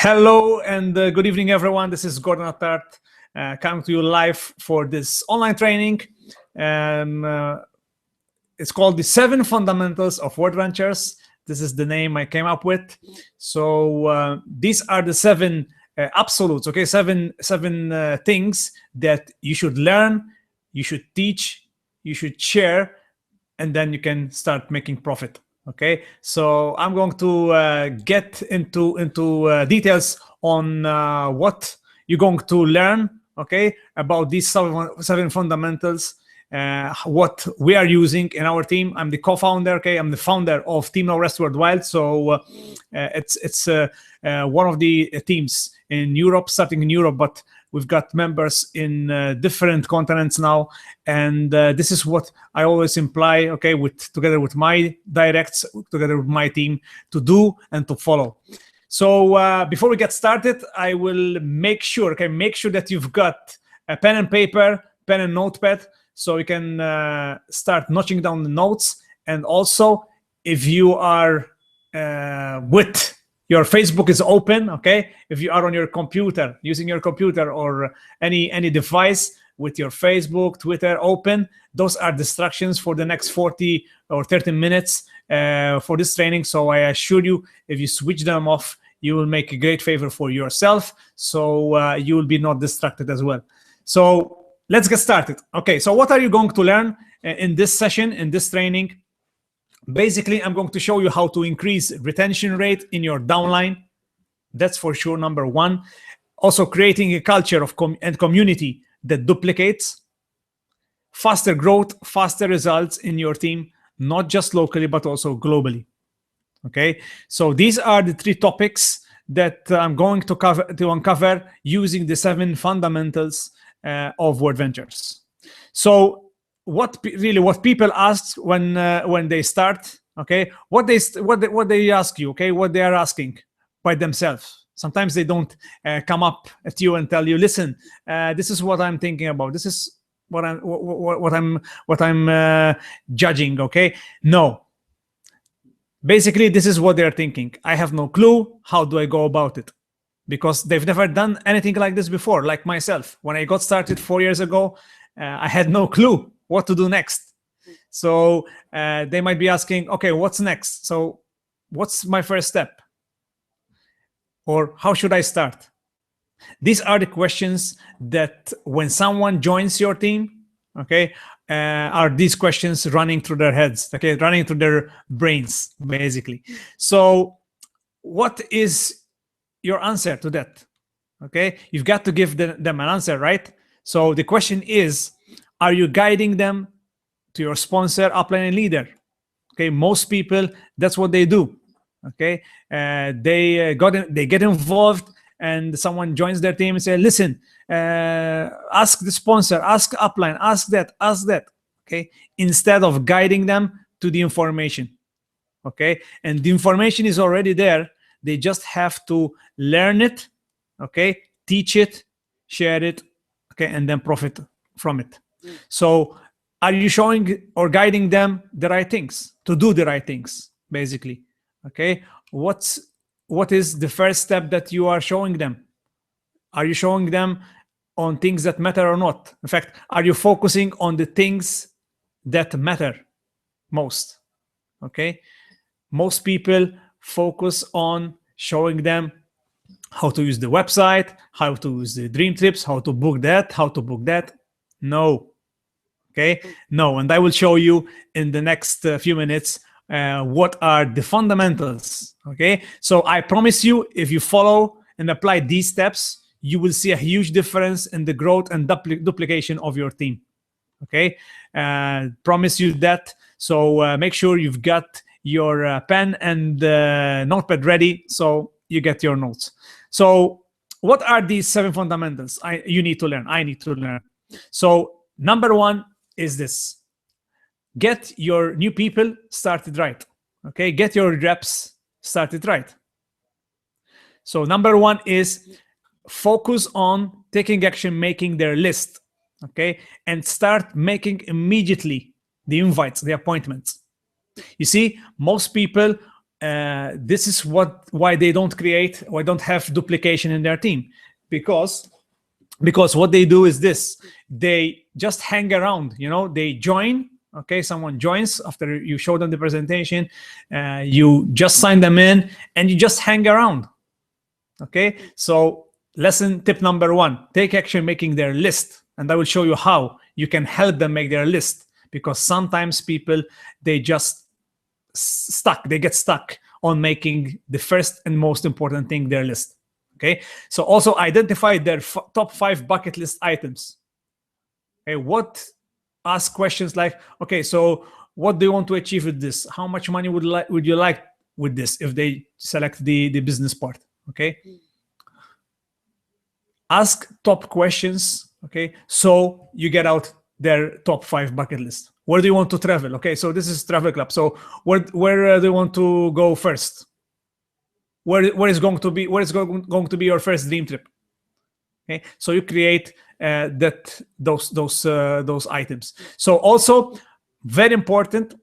Hello and good evening, everyone. This is Gordon Attard, coming to you live for this online training. It's called the 7 Fundamentals of World Ventures. This is the name I came up with. So these are the 7 absolutes, okay? Seven things that you should learn, you should teach, you should share, and then you can start making profit. Okay, so I'm going to get into details on what you're going to learn, okay, about these 7 fundamentals, what we are using in our team. I'm the co-founder, okay, I'm the founder of TeamNoRest WorldWide. So it's one of the teams in Europe, starting in Europe, but we've got members in different continents now, and this is what I always imply, okay, together with my directs, together with my team, to do and to follow. So before we get started, I will make sure that you've got a pen and paper, pen and notepad, so you can start notching down the notes. And also, if you are with your Facebook is open, okay? If you are on your computer, using your computer or any device with your Facebook, Twitter open, those are distractions for the next 40 or 30 minutes for this training. So I assure you, if you switch them off, you will make a great favor for yourself. So you will be not distracted as well. So let's get started. Okay, so what are you going to learn in this session, in this training? Basically, I'm going to show you how to increase retention rate in your downline. That's for sure, number 1. Also, creating a culture of and community that duplicates. Faster growth, faster results in your team, not just locally, but also globally. Okay, so these are the 3 topics that I'm going to uncover using the 7 fundamentals of World Ventures. So what people ask when they start, okay, what they ask you, okay, what they are asking by themselves. Sometimes they don't come up at you and tell you, listen, this is what I'm thinking about, this is what I'm judging, okay? No, basically this is what they're thinking. I have no clue, how do I go about it? Because they've never done anything like this before. Like myself, when I got started 4 years ago, I had no clue what to do next. So they might be asking, okay, what's next? So what's my first step? Or how should I start? These are the questions that when someone joins your team, okay, are these questions running through their heads, okay, running through their brains, basically. So what is your answer to that? Okay, you've got to give them an answer, right? So the question is, are you guiding them to your sponsor, upline, and leader? Okay, most people, that's what they do. Okay, they get involved, and someone joins their team and say, listen, ask the sponsor, ask upline, ask that. Okay, instead of guiding them to the information. Okay, and the information is already there. They just have to learn it, okay, teach it, share it, okay, and then profit from it. So are you showing or guiding them the right things, to do the right things, basically? Okay, what is the first step that you are showing them? Are you showing them on things that matter or not? In fact, are you focusing on the things that matter most? Okay, most people focus on showing them how to use the website, how to use the dream trips, how to book that. No. Okay, no. And I will show you in the next few minutes what are the fundamentals. Okay, so I promise you, if you follow and apply these steps, you will see a huge difference in the growth and duplication of your team. Okay, promise you that. So make sure you've got your pen and notepad ready, so you get your notes. So what are these 7 fundamentals you need to learn? I need to learn. So number 1 is this: get your new people started right. Okay, get your reps started right. So number 1 is focus on taking action, making their list. Okay, and start making immediately the invites, the appointments. You see, most people this is why they don't create, or don't have duplication in their team, because what they do is this: they just hang around. They join. Okay, someone joins after you show them the presentation, you just sign them in, and you just hang around. Okay, so lesson tip number 1: take action making their list, and I will show you how you can help them make their list, because sometimes people, they just they get stuck on making the first and most important thing, their list. Okay, so also identify their top 5 bucket list items. Okay, ask questions like, okay, so what do you want to achieve with this? How much money would you like with this, if they select the business part? Okay, ask top questions. Okay, so you get out their top 5 bucket list. Where do you want to travel? Okay, so this is travel club. So where do you want to go first? Where is going to be your first dream trip? Okay, so you create those items. So also very important,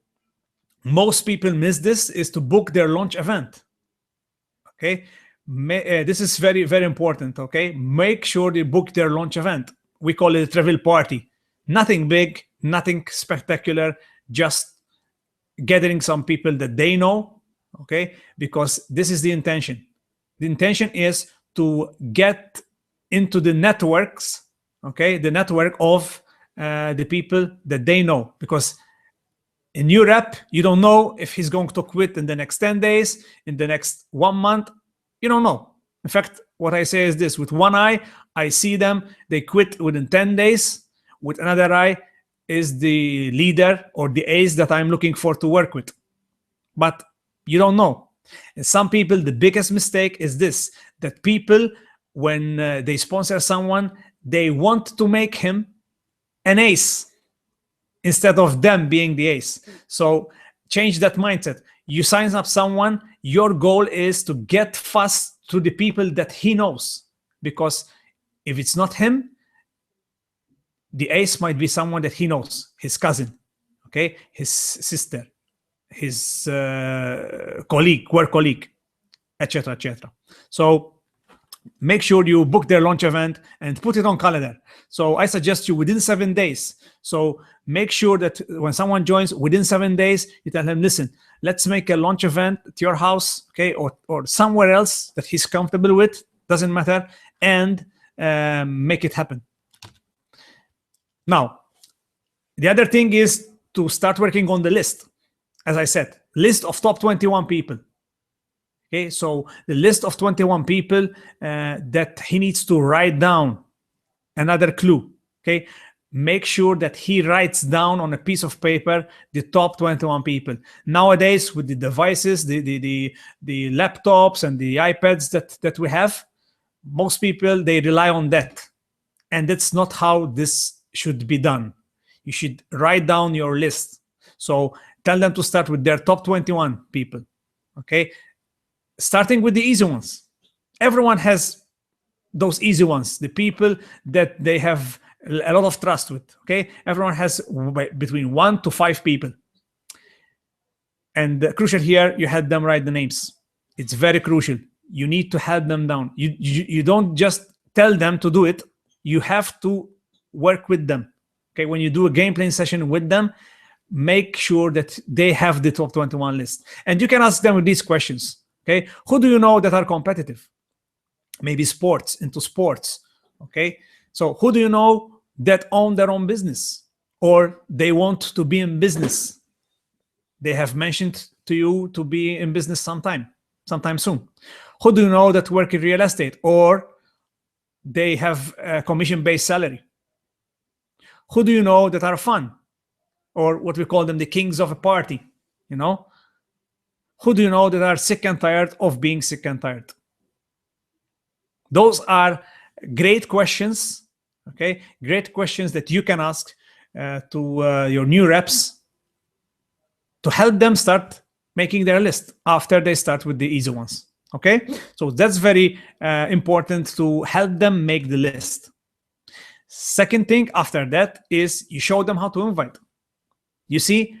most people miss this, is to book their launch event. Okay, this is very, very important. Okay, make sure they book their launch event. We call it a travel party. Nothing big, nothing spectacular, just gathering some people that they know. Okay, because this is the intention. The intention is to get into the networks. Okay, the network of the people that they know, because a new rep, you don't know if he's going to quit in the next 10 days, in the next 1 month. You don't know. In fact, what I say is this: with one eye, I see them, they quit within 10 days. With another eye is the leader or the ace that I'm looking for to work with. But you don't know. And some people, the biggest mistake is this: that people, when they sponsor someone, they want to make him an ace instead of them being the ace. So change that mindset. You sign up someone, your goal is to get fast to the people that he knows, because if it's not him, the ace might be someone that he knows, his cousin, okay, his sister, his work colleague, etc., etc. So make sure you book their launch event and put it on calendar. So I suggest you within 7 days. So make sure that when someone joins, within 7 days, you tell him, listen, let's make a launch event at your house, okay, or somewhere else that he's comfortable with, doesn't matter, and make it happen. Now, the other thing is to start working on the list. As I said, list of top 21 people. Okay, so the list of 21 people that he needs to write down. Another clue, okay? Make sure that he writes down on a piece of paper the top 21 people. Nowadays, with the devices, the laptops and the iPads that we have, most people, they rely on that. And that's not how this should be done. You should write down your list. So tell them to start with their top 21 people, okay? Starting with the easy ones. Everyone has those easy ones, the people that they have a lot of trust with, okay? Everyone has between 1 to 5 people. And crucial here, you help them write the names. It's very crucial. You need to help them down. You don't just tell them to do it. You have to work with them, okay? When you do a game playing session with them, make sure that they have the top 21 list. And you can ask them with these questions, okay? Who do you know that are competitive? Maybe into sports, okay? So who do you know that own their own business, or they want to be in business? They have mentioned to you to be in business sometime soon. Who do you know that work in real estate, or they have a commission-based salary? Who do you know that are fun, or what we call them the kings of a party, you know? Who do you know that are sick and tired of being sick and tired? Those are great questions, okay? Great questions that you can ask to your new reps to help them start making their list after they start with the easy ones, okay? So that's very important to help them make the list. Second thing after that is you show them how to invite. You see,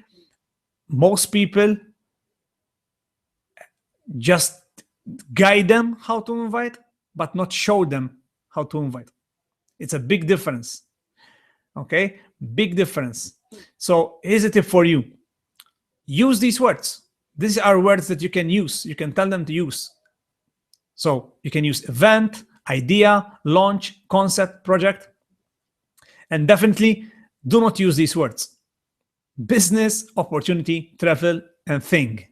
most people just guide them how to invite, but not show them how to invite. It's a big difference. Okay, big difference. So here's a tip for you. Use these words. These are words that you can use. You can tell them to use. So you can use event, idea, launch, concept, project. And definitely do not use these words. Business, opportunity, travel, and thing.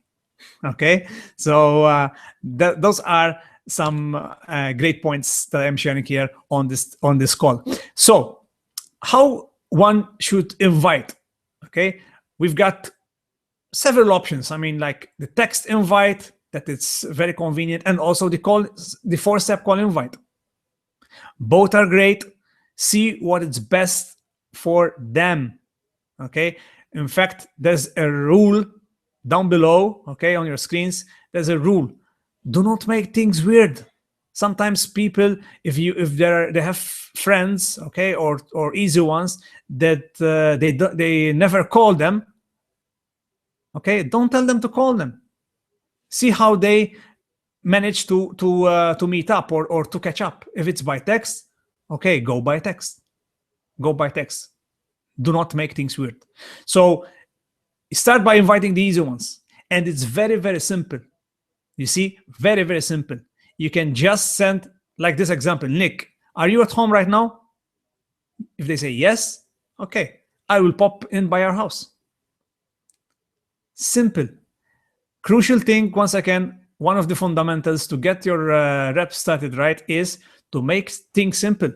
Okay, so those are some great points that I'm sharing here on this call. So how one should invite? Okay, we've got several options. I mean, like the text invite, that it's very convenient, and also the 4-step call invite. Both are great. See what is best for them. Okay, in fact, there's a rule down below, okay, on your screens. There's a rule: do not make things weird. Sometimes people, if they have friends, okay, or easy ones that they never call them, okay, don't tell them to call them. See how they manage to meet up or to catch up. If it's by text, okay, go by text. Go by text. Do not make things weird. So start by inviting the easy ones. And it's very, very simple. You see, very, very simple. You can just send, like this example, Nick, are you at home right now? If they say yes, okay, I will pop in by our house. Simple. Crucial thing, once again, one of the fundamentals to get your reps started right is to make things simple.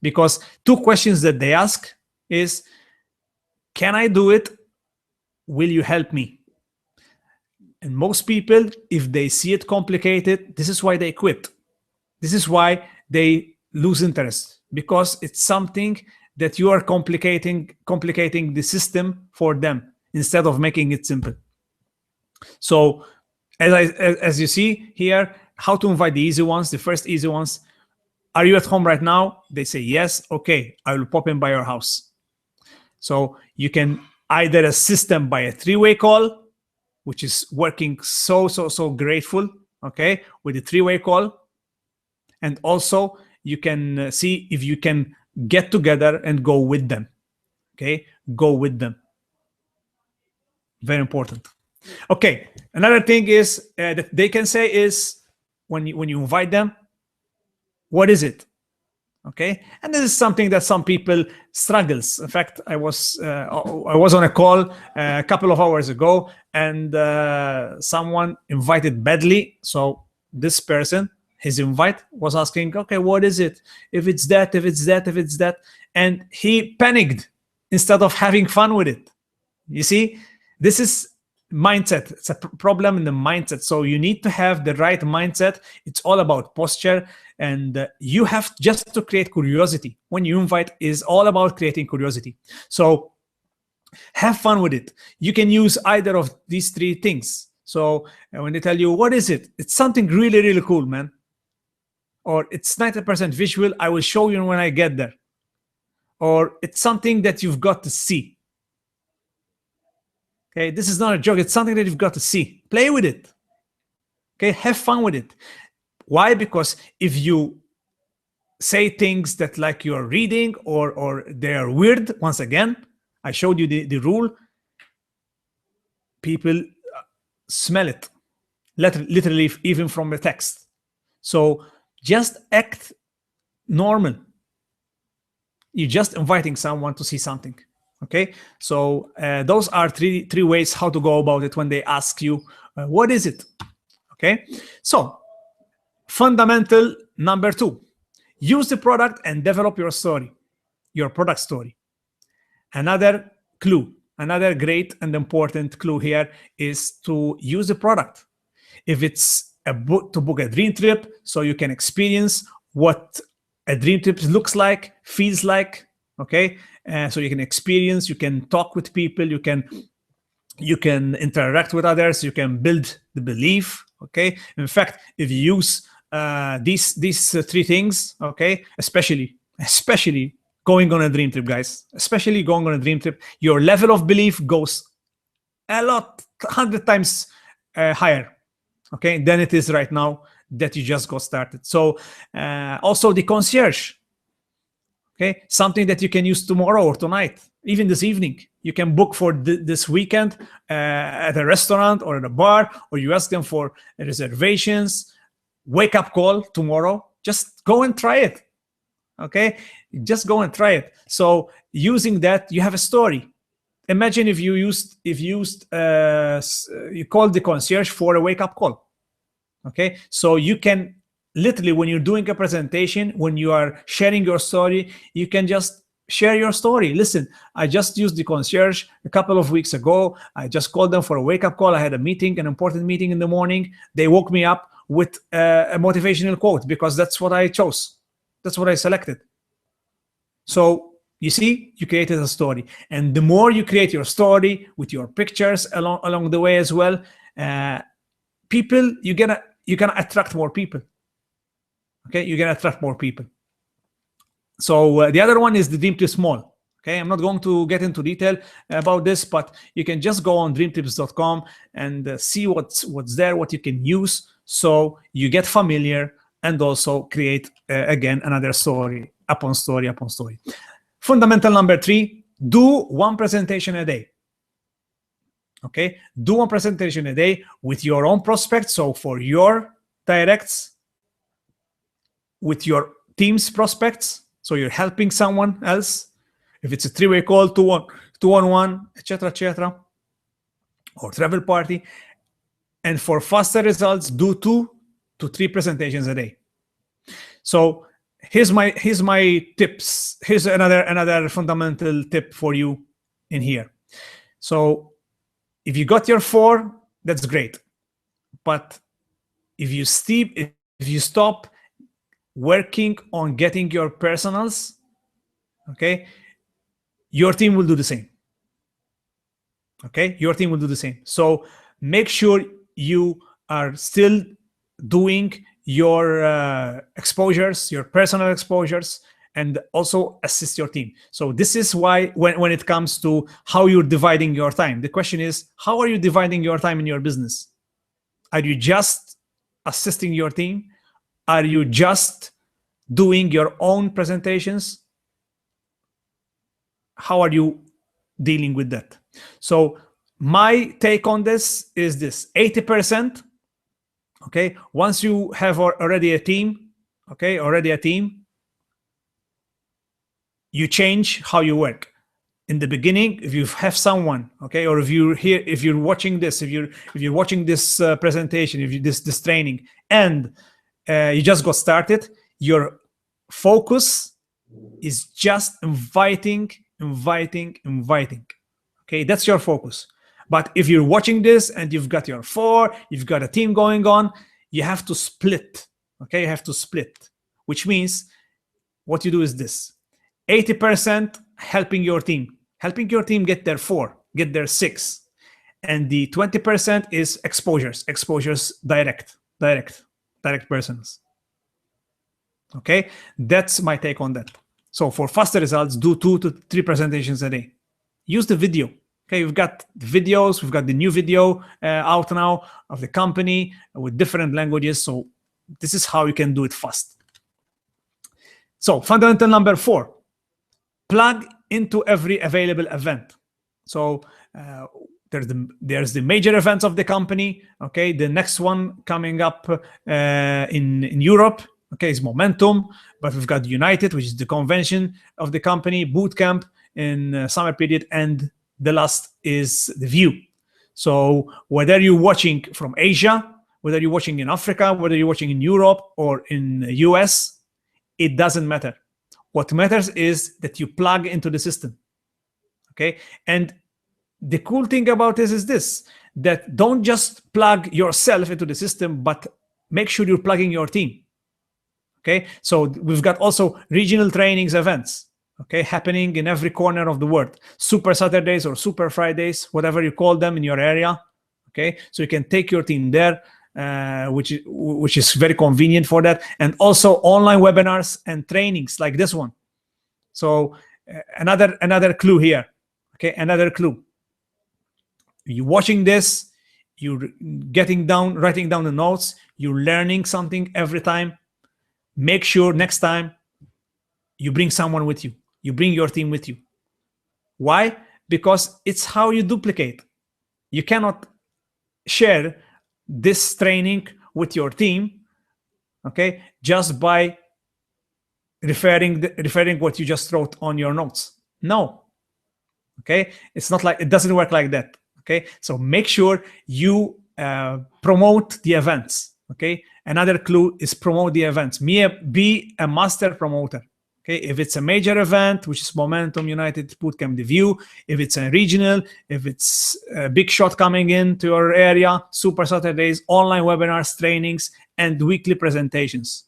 Because 2 questions that they ask is, can I do it? Will you help me? And most people, if they see it complicated, this is why they quit. This is why they lose interest, because it's something that you are complicating the system for them instead of making it simple. So as you see here, how to invite the easy ones, the first easy ones. Are you at home right now? They say yes. Okay, I will pop in by your house. So you can either assist them by a 3-way call, which is working so grateful, okay, with the 3-way call. And also you can see if you can get together and go with them, okay? Go with them. Very important. Okay, another thing is that they can say is when you invite them, what is it? Okay, and this is something that some people struggles. In fact, I was on a call a couple of hours ago, and someone invited badly. So this person, his invite was asking, okay, what is it? If it's that, if it's that, if it's that, and he panicked instead of having fun with it. You see, this is mindset. It's a problem in the mindset. So you need to have the right mindset. It's all about posture, and you have just to create curiosity. When you invite, is all about creating curiosity. So have fun with it. You can use either of these 3 things. So when they tell you, what is it? It's something really, really cool, man. Or it's 90% visual. I will show you when I get there. Or it's something that you've got to see. Okay, this is not a joke. It's something that you've got to see. Play with it. Okay, have fun with it. Why? Because if you say things that like you're reading or they are weird, once again, I showed you the rule. People smell it, literally, even from the text. So just act normal. You're just inviting someone to see something. Okay, so those are three ways how to go about it when they ask you, what is it? Okay, so fundamental number 2, use the product and develop your story, your product story. Another clue, another great and important clue here is to use the product. If it's to book a dream trip, so you can experience what a dream trip looks like, feels like, okay? So you can experience, you can talk with people, you can interact with others, you can build the belief, okay? In fact, if you use these 3 things, okay, especially going on a dream trip, guys, especially going on a dream trip, your level of belief goes a lot, 100 times higher. okay, than it is right now that you just got started. So also the concierge, okay, something that you can use tomorrow or tonight, even this evening. You can book for this weekend at a restaurant or at a bar, or you ask them for reservations. Wake up call tomorrow. Just go and try it. Okay, just go and try it. So using that, you have a story. Imagine if you you called the concierge for a wake up call. Okay, so you can literally, when you're doing a presentation, when you are sharing your story, you can just share your story. Listen, I just used the concierge a couple of weeks ago. I just called them for a wake-up call. I had a meeting, an important meeting in the morning. They woke me up with a motivational quote because that's what I chose. That's what I selected. So you see, you created a story. And the more you create your story with your pictures along the way as well, people, you're gonna attract more people. Okay, you're gonna attract more people. So the other one is the dream too small. Okay, I'm not going to get into detail about this, but you can just go on dreamtips.com and see what's there, what you can use, so you get familiar and also create again another story upon story upon story. Fundamental number 3: do one presentation a day. Okay, do one presentation a day with your own prospects. So for your directs, with your team's prospects, so you're helping someone else. If it's a three-way call, two-on-one, etc., or travel party. And for faster results, do 2 to 3 presentations a day. So here's my tips. Here's another fundamental tip for you in here. So if you got your 4, that's great. But if you stop working on getting your personals, okay, your team will do the same. Okay, your team will do the same. So make sure you are still doing your exposures, your personal exposures, and also assist your team. So this is why when it comes to how you're dividing your time, the question is, how are you dividing your time in your business? Are you just assisting your team? Are you just doing your own presentations? How are you dealing with that? So my take on this is this: 80%. Okay, once you have already a team, you change how you work. In the beginning, if you have someone, okay, or if you're watching this, if you're watching this presentation, if you this training, and you just got started, your focus is just inviting. Okay, that's your focus. But if you're watching this and you've got your 4, you've got a team going on, you have to split. Okay, you have to split, which means what you do is this: 80% helping your team get their 4, get their 6, and the 20% is exposures, direct persons. Okay, that's my take on that. So for faster results, do 2 to 3 presentations a day. Use the video. Okay, we've got the videos. We've got the new video out now of the company with different languages. So this is how you can do it fast. So fundamental number 4: plug into every available event. So there's the major events of the company. Okay, the next one coming up in Europe, okay, is Momentum. But we've got United, which is the convention of the company, Bootcamp in summer period, and the last is the View. So whether you're watching from Asia, whether you're watching in Africa, whether you're watching in Europe or in the US, it doesn't matter. What matters is that you plug into the system. Okay, and the cool thing about this is this: that don't just plug yourself into the system, but make sure you're plugging your team. Okay, so we've got also regional trainings events, okay, happening in every corner of the world. Super Saturdays or Super Fridays, whatever you call them in your area. Okay, so you can take your team there, which is very convenient for that. And also online webinars and trainings like this one. So another clue here. Okay, another clue. You're watching this, you're writing down the notes, you're learning something every time. Make sure next time you bring someone with you, you bring your team with you. Why? Because it's how you duplicate. You cannot share this training with your team, okay, just by referring what you just wrote on your notes. No, okay, it's not like, it doesn't work like that. Okay, so make sure you promote the events. Okay, another clue is promote the events. Be a master promoter. Okay, if it's a major event, which is Momentum, United Bootcamp, The View, if it's a regional, if it's a big shot coming into your area, Super Saturdays, online webinars, trainings, and weekly presentations.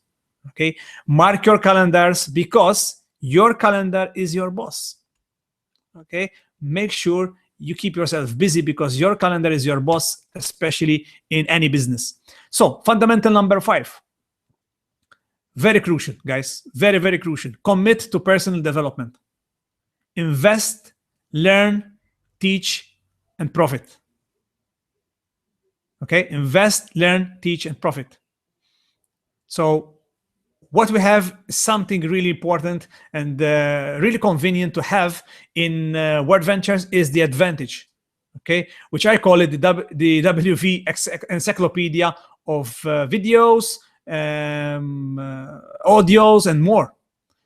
Okay, mark your calendars, because your calendar is your boss. Okay, make sure you keep yourself busy, because your calendar is your boss, especially in any business. So fundamental number 5, very crucial, guys, very, very crucial. Commit to personal development. Invest, learn, teach, and profit. Okay, invest, learn, teach, and profit. So what we have is something really important and really convenient to have in Word Ventures is the advantage, okay, which I call it the WV encyclopedia of videos, audios, and more.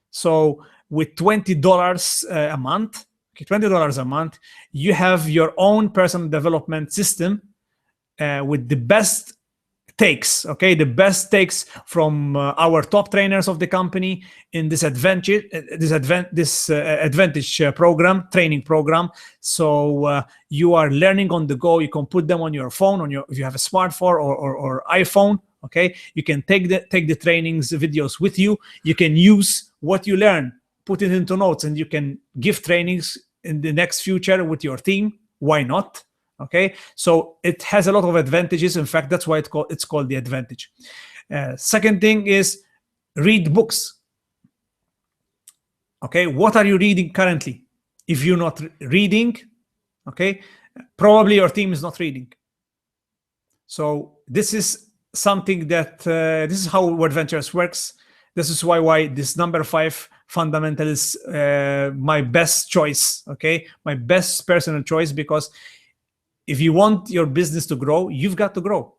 So with $20 a month, okay, $20 a month, you have your own personal development system with the best takes, okay, the best takes from our top trainers of the company in this advantage program, training program. So you are learning on the go. You can put them on your phone, if you have a smartphone or iPhone. Okay, you can take the trainings videos with you. You can use what you learn, put it into notes, and you can give trainings in the next future with your team. Why not? Okay, so it has a lot of advantages. In fact, that's why it's called the advantage. Second thing is read books. Okay, what are you reading currently? If you're not reading, okay, probably your team is not reading. So this is something that this is how Word Ventures works. This is why this number 5 fundamental is my best choice. Okay, my best personal choice, because if you want your business to grow, you've got to grow.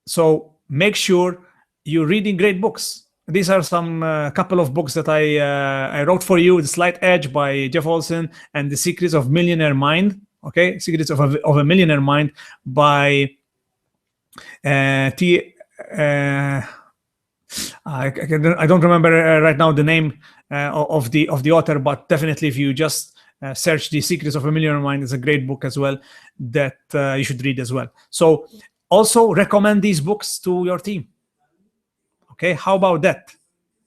So make sure you're reading great books. These are some couple of books that I wrote for you: The Slight Edge by Jeff Olson, and The Secrets of Millionaire Mind. Okay, Secrets of a Millionaire Mind by I don't remember right now the name of the author, but definitely if you just search The Secrets of a Millionaire Mind, is a great book as well that you should read as well. So also recommend these books to your team. Okay, how about that?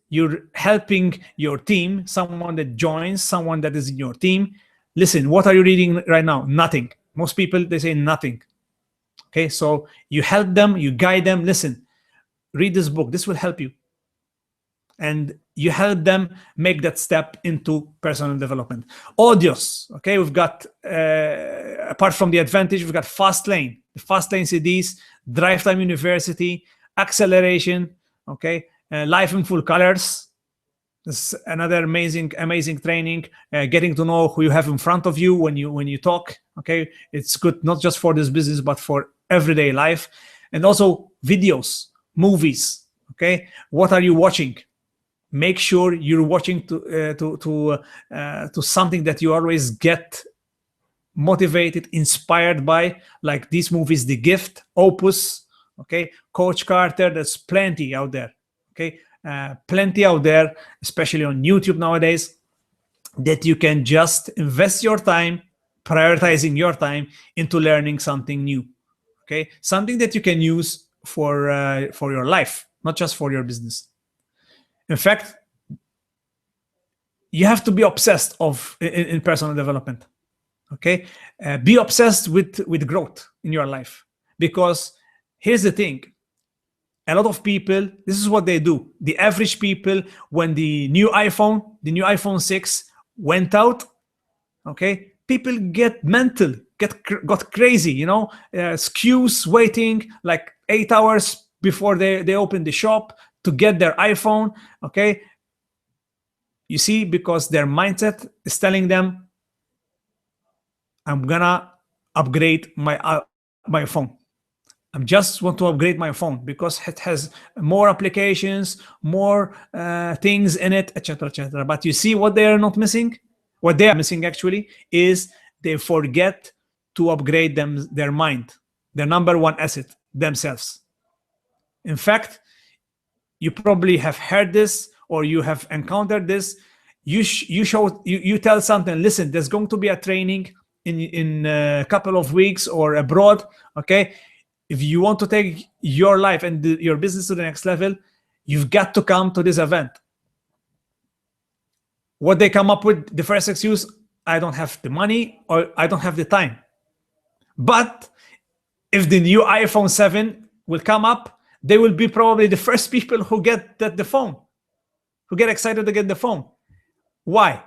You're helping your team, someone that joins, someone that is in your team. Listen, what are you reading right now? Nothing. Most people, they say nothing. Okay, so you help them, you guide them. Listen, read this book. This will help you. And you help them make that step into personal development. Audios, okay, we've got, apart from the advantage, we've got Fastlane, the Fastlane CDs, Drive Time University, Acceleration, okay, Life in Full Colors. This is another amazing training, getting to know who you have in front of you when you talk, okay. It's good not just for this business, but for everyday life. And also videos, movies, okay. What are you watching? Make sure you're watching to something that you always get motivated, inspired by, like these movies: The Gift, Opus, okay, Coach Carter. There's plenty out there, okay, plenty out there, especially on YouTube nowadays, that you can just invest your time, prioritizing your time into learning something new, okay, something that you can use for your life, not just for your business. In fact, you have to be obsessed in personal development. Okay, be obsessed with growth in your life, because here's the thing: a lot of people, this is what they do. The average people, when the new iPhone 6 went out, okay, people get mental. got crazy, you know, queues waiting like 8 hours before they open the shop to get their iPhone. Okay, you see, because their mindset is telling them, I'm gonna upgrade my phone. I just want to upgrade my phone because it has more applications, more things in it, etc., etc. But you see what they are not missing? What they are missing actually is they forget to upgrade their mind, their number one asset, themselves. In fact, you probably have heard this or you have encountered this. You tell something. Listen, there's going to be a training in a couple of weeks or abroad. Okay, if you want to take your life and your business to the next level, you've got to come to this event. What they come up with, the first excuse: I don't have the money or I don't have the time. But if the new iPhone 7 will come up, they will be probably the first people who get the phone, who get excited to get the phone. Why?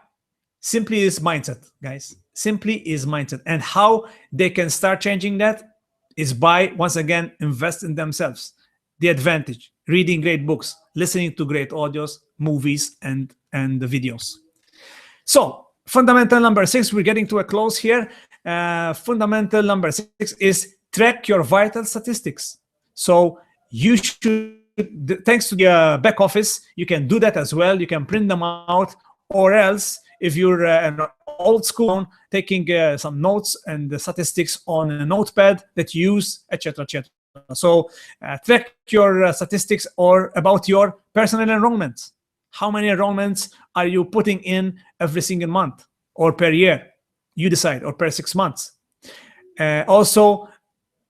Simply is mindset, guys. Simply is mindset. And how they can start changing that is by, once again, invest in themselves. The advantage: reading great books, listening to great audios, movies, and the videos. So fundamental number 6, we're getting to a close here. Fundamental number 6 is track your vital statistics. So you should, thanks to the back office, you can do that as well. You can print them out, or else if you're an old school, taking some notes and the statistics on a notepad that you use, etc., etc. So track your statistics or about your personal enrollments. How many enrollments are you putting in every single month or per year? You decide, or per 6 months. Also,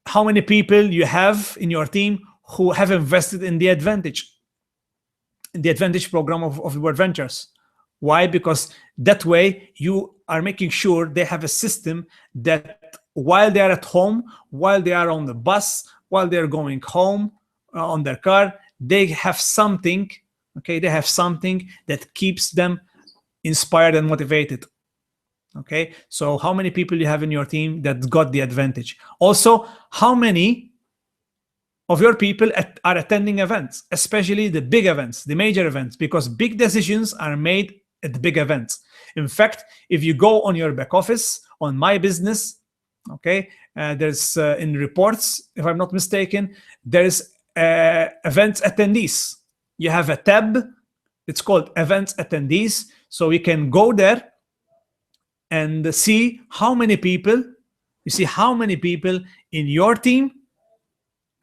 how many people you have in your team who have invested in the advantage program of World Ventures. Why? Because that way you are making sure they have a system that while they are at home, while they are on the bus, while they're going home on their car, they have something. Okay, they have something that keeps them inspired and motivated. Okay, so how many people you have in your team that got the advantage? Also, how many of your people are attending events, especially the big events, the major events, because big decisions are made at the big events. In fact, if you go on your back office, on My Business, okay, there's in reports, if I'm not mistaken, there's events attendees. You have a tab, it's called events attendees. So you can go there and see how many people, you see how many people in your team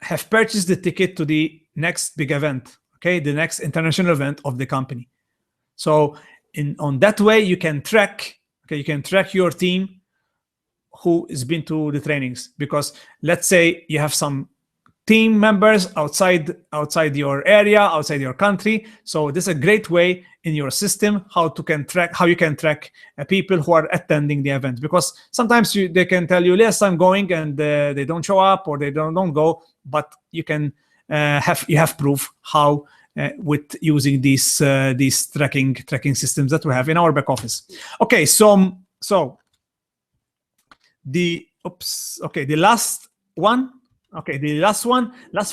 have purchased the ticket to the next big event, okay, the next international event of the company. So on that way, you can track, okay, you can track your team who has been to the trainings. Because let's say you have some team members outside your area, outside your country. So this is a great way in your system how you can track people who are attending the event. Because sometimes they can tell you, yes, I'm going, and they don't show up or they don't go. But you can have proof how with using these tracking systems that we have in our back office. Okay, so the last one. Okay, the last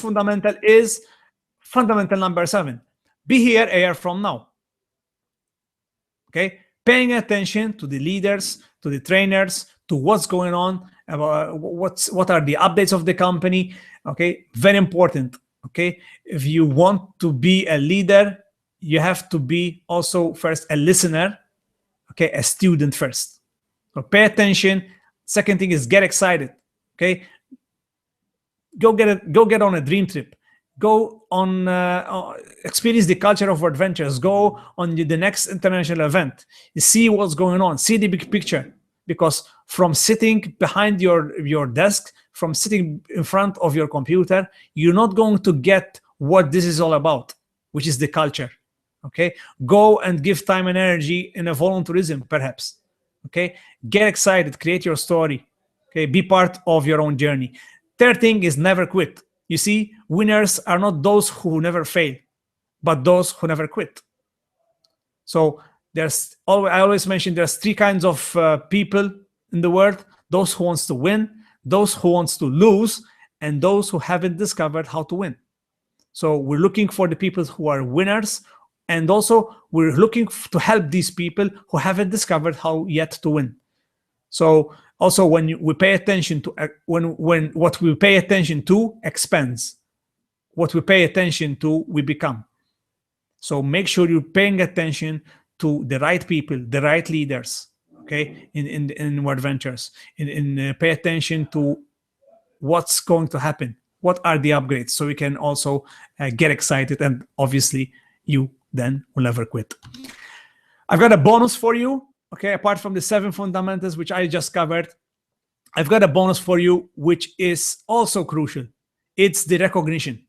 fundamental is fundamental number 7. Be here a year from now. Okay, paying attention to the leaders, to the trainers, to what's going on, what are the updates of the company. Okay, very important. Okay, if you want to be a leader, you have to be also first a listener. Okay, a student first. So pay attention. Second thing is get excited. Okay. Go get on a dream trip. Go on experience the culture of World Ventures. Go on the next international event. You see what's going on. See the big picture. Because from sitting behind your desk, from sitting in front of your computer, you're not going to get what this is all about, which is the culture. Okay, go and give time and energy in a volunteerism, perhaps. Okay, get excited. Create your story. Okay, be part of your own journey. Third thing is never quit. You see, winners are not those who never fail, but those who never quit. So I always mention there's 3 kinds of people in the world: those who wants to win, those who wants to lose, and those who haven't discovered how to win. So we're looking for the people who are winners, and also we're looking to help these people who haven't discovered how yet to win. So also when we pay attention to when what we pay attention to expands, what we pay attention to we become. So make sure you're paying attention to the right people, the right leaders, okay, in your ventures. Pay attention to what's going to happen, what are the upgrades, so we can also get excited, and obviously you then will never quit. I've got a bonus for you, okay, apart from the 7 fundamentals which I just covered. I've got a bonus for you which is also crucial. It's the recognition.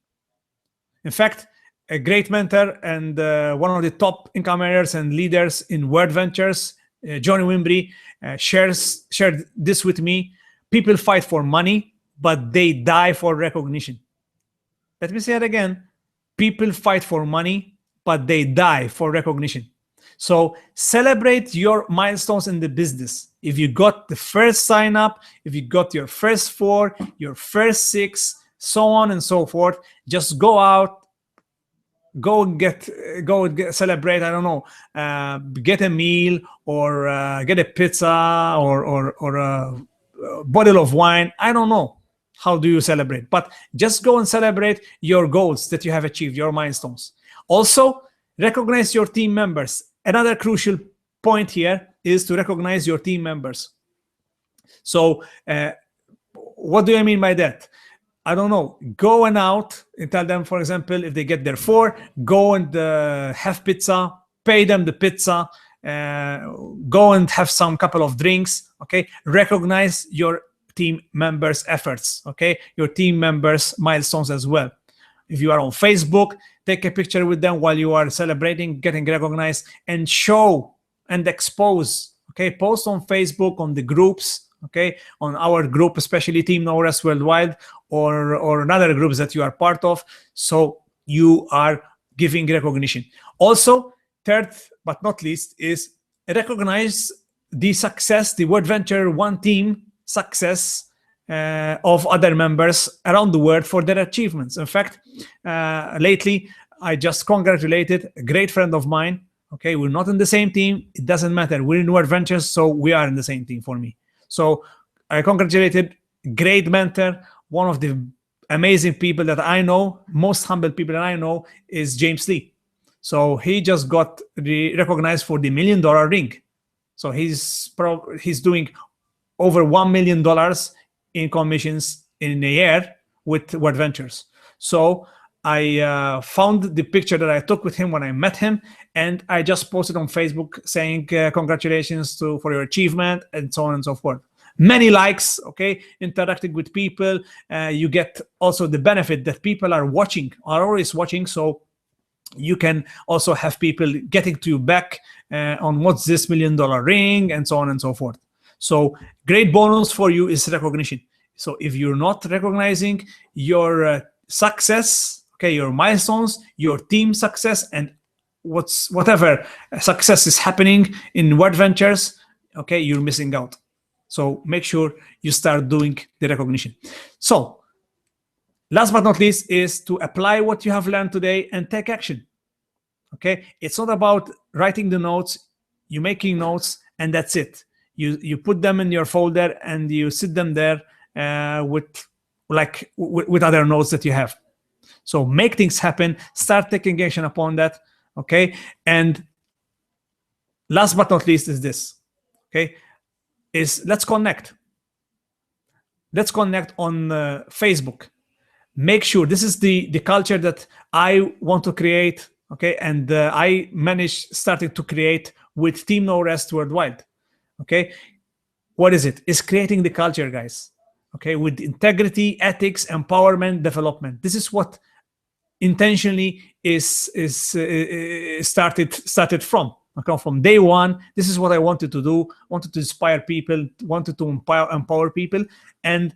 In fact, a great mentor and one of the top income earners and leaders in World Ventures, Johnny Wimbry, shared this with me. People fight for money, but they die for recognition. Let me say it again. People fight for money, but they die for recognition. So celebrate your milestones in the business. If you got the first sign up, if you got your first 4, your first 6, so on and so forth, just go out, go and celebrate. I don't know, get a meal or get a pizza or a bottle of wine. I don't know how do you celebrate, but just go and celebrate your goals that you have achieved, your milestones. Also, recognize your team members. Another crucial point here is to recognize your team members. So what do I mean by that? I don't know, going out and tell them, for example, if they get their 4, go and have pizza, pay them the pizza, go and have some couple of drinks, okay? Recognize your team members' efforts, okay? Your team members' milestones as well. If you are on Facebook, take a picture with them while you are celebrating, getting recognized, and show and expose, okay? Post on Facebook, on the groups, okay? On our group, especially TeamNoRest WorldWide, or another groups that you are part of, so you are giving recognition. Also, third but not least is recognize the success, the World Venture One team success of other members around the world for their achievements. In fact, lately I just congratulated a great friend of mine. Okay, we're not in the same team, it doesn't matter, we're in World Ventures, so we are in the same team for me. So I congratulated great mentor. One of the amazing people that I know, most humble people that I know, is James Lee. So he just got recognized for the $1 million ring. So he's doing over $1 million in commissions in a year with World Ventures. So I found the picture that I took with him when I met him, and I just posted on Facebook saying congratulations for your achievement, and so on and so forth. Many likes, okay, interacting with people. You get also the benefit that people are watching, are always watching, so you can also have people getting to you back on what's this $1 million ring, and so on and so forth. So great bonus for you is recognition. So if you're not recognizing your success, okay, your milestones, your team success, and whatever success is happening in World Ventures, okay, you're missing out. So make sure you start doing the recognition. So last but not least is to apply what you have learned today and take action. Okay, it's not about writing the notes, you're making notes and that's it. You put them in your folder and you sit them there with other notes that you have. So make things happen, start taking action upon that. Okay, and last but not least is this. Okay, is let's connect. Let's connect on Facebook. Make sure this is the culture that I want to create. Okay, and I started to create with TeamNoRest WorldWide. Okay, what is it? It's creating the culture, guys. Okay, with integrity, ethics, empowerment, development. This is what intentionally is started from. Okay, from day one, this is what I wanted to do. Wanted to inspire people. Wanted to empower people, and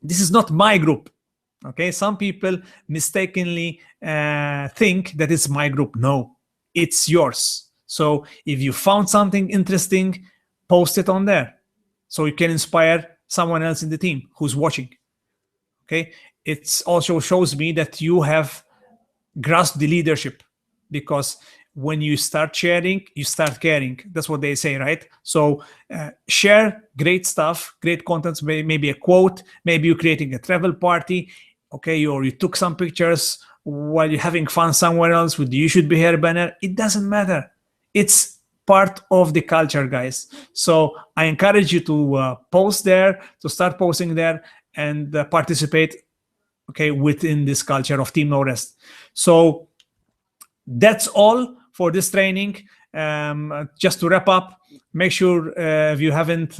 this is not my group. Okay, some people mistakenly think that it's my group. No, it's yours. So if you found something interesting, post it on there. so you can inspire someone else in the team who's watching. Okay, it also shows me that you have grasped the leadership, because when you start sharing, you start caring. That's what they say, right? So share great stuff, great contents, maybe a quote, maybe you're creating a travel party, okay, or you took some pictures while you're having fun somewhere else with You Should Be Here banner. It doesn't matter. It's part of the culture, guys. So I encourage you to post there, to start posting there, and participate, okay, within this culture of TeamNoRest. So that's all for this training. Just to wrap up, make sure if you haven't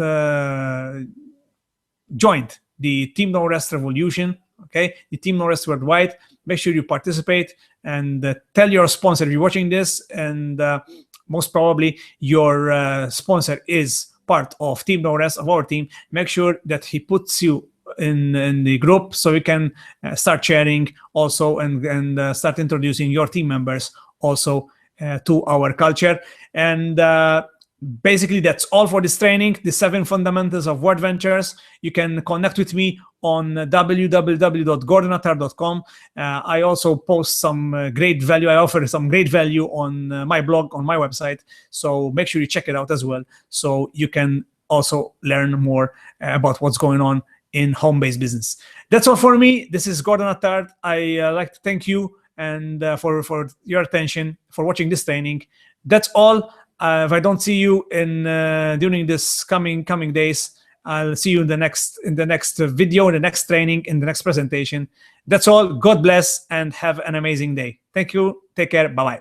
joined the TeamNoRest Revolution, okay, the TeamNoRest Worldwide, make sure you participate and tell your sponsor if you're watching this, and most probably your sponsor is part of TeamNoRest, of our team. Make sure that he puts you in the group, so you can start sharing also, and start introducing your team members also to our culture. And basically that's all for this training, the 7 fundamentals of Word Ventures. You can connect with me on www.gordonatar.com. I also post some great value. I offer some great value on my blog, on my website. So make sure you check it out as well, so you can also learn more about what's going on in home-based business. That's all for me. This is Gordon Attard. I like to thank you and for your attention, for watching this training. That's all. If I don't see you in during this coming days, I'll see you in the next video, in the next training, in the next presentation. That's all. God bless and have an amazing day. Thank you. Take care. Bye-bye.